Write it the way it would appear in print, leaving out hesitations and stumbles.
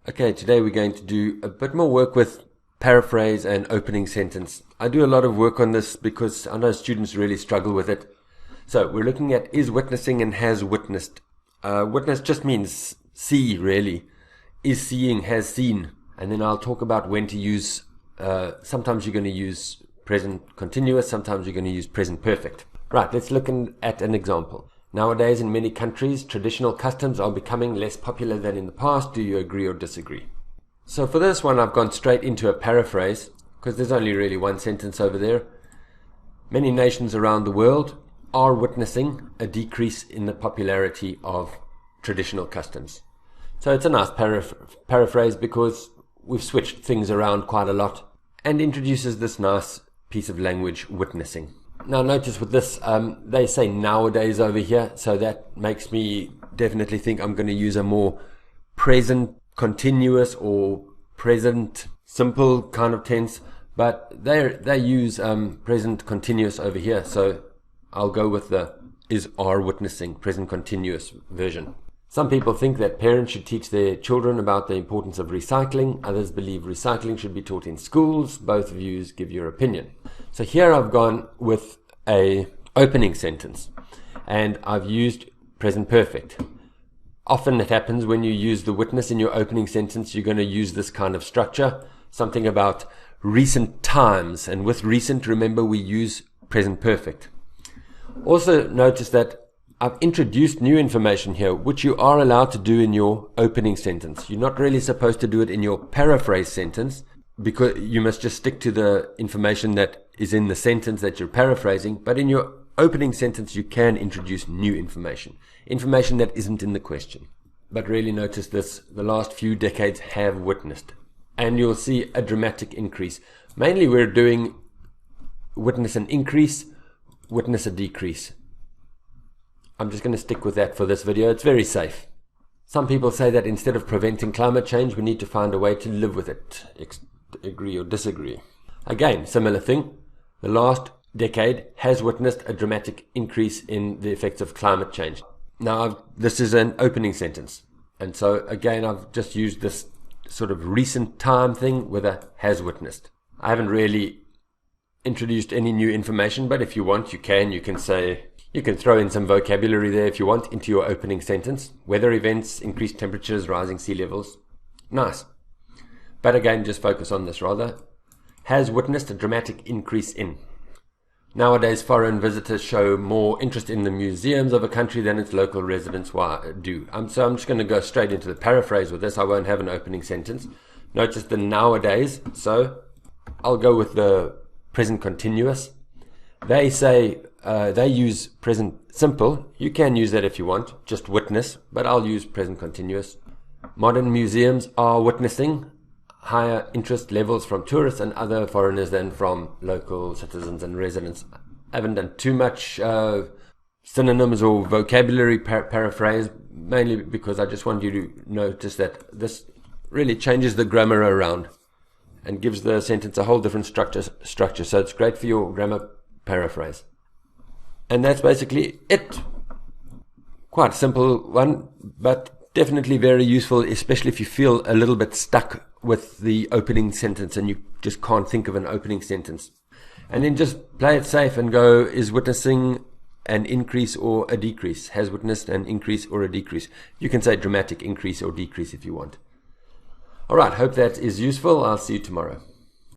Okay, today we're going to do a bit more work with paraphrase and opening sentence. I do a lot of work on this because I know students really struggle with it. So we're looking at is witnessing and has witnessed. Witness just means see, really. Is seeing, has seen. And then I'll talk about when to use, sometimes you're going to use present continuous, sometimes you're going to use present perfect. Right, let's look at an example. Nowadays, in many countries, traditional customs are becoming less popular than in the past. Do you agree or disagree? So for this one, I've gone straight into a paraphrase because there's only really one sentence over there. Many nations around the world are witnessing a decrease in the popularity of traditional customs. So it's a nice paraphrase because we've switched things around quite a lot and introduces this nice piece of language, witnessing. Now notice with this, they say nowadays over here, so that makes me definitely think I'm going to use a more present continuous or present simple kind of tense, but they use present continuous over here, so I'll go with the are witnessing, present continuous version. Some people think that parents should teach their children about the importance of recycling. Others believe recycling should be taught in schools. Both views, give your opinion. So here I've gone with a opening sentence and I've used present perfect. Often it happens when you use the witness in your opening sentence, you're going to use this kind of structure, something about recent times, and with recent, remember, we use present perfect. Also notice that I've introduced new information here, which you are allowed to do in your opening sentence. You're not really supposed to do it in your paraphrase sentence because you must just stick to the information that is in the sentence that you're paraphrasing. But in your opening sentence, you can introduce new information that isn't in the question. But really notice this, the last few decades have witnessed. And you'll see a dramatic increase. Mainly we're doing witness an increase, witness a decrease. I'm just going to stick with that for this video. It's very safe. Some people say that instead of preventing climate change, we need to find a way to live with it. Agree or disagree? Again, similar thing. The last decade has witnessed a dramatic increase in the effects of climate change. Now, this is an opening sentence. And so, again, I've just used this sort of recent time thing with a has witnessed. I haven't really introduced any new information, but if you want, you can say, you can throw in some vocabulary there if you want into your opening sentence. Weather events, increased temperatures, rising sea levels. Nice. But again, just focus on this rather. Has witnessed a dramatic increase in. Nowadays, foreign visitors show more interest in the museums of a country than its local residents do. So I'm just going to go straight into the paraphrase with this. I won't have an opening sentence. Notice the nowadays. So I'll go with the present continuous. They say they use present simple. You can use that if you want, just witness, but I'll use present continuous. Modern museums are witnessing higher interest levels from tourists and other foreigners than from local citizens and residents. I haven't done too much synonyms or vocabulary paraphrase, mainly because I just want you to notice that this really changes the grammar around and gives the sentence a whole different structure. So it's great for your grammar paraphrase. And that's basically it. Quite a simple one, but definitely very useful, especially if you feel a little bit stuck with the opening sentence and you just can't think of an opening sentence. And then just play it safe and go, is witnessing an increase or a decrease? Has witnessed an increase or a decrease? You can say dramatic increase or decrease if you want. All right, hope that is useful. I'll see you tomorrow.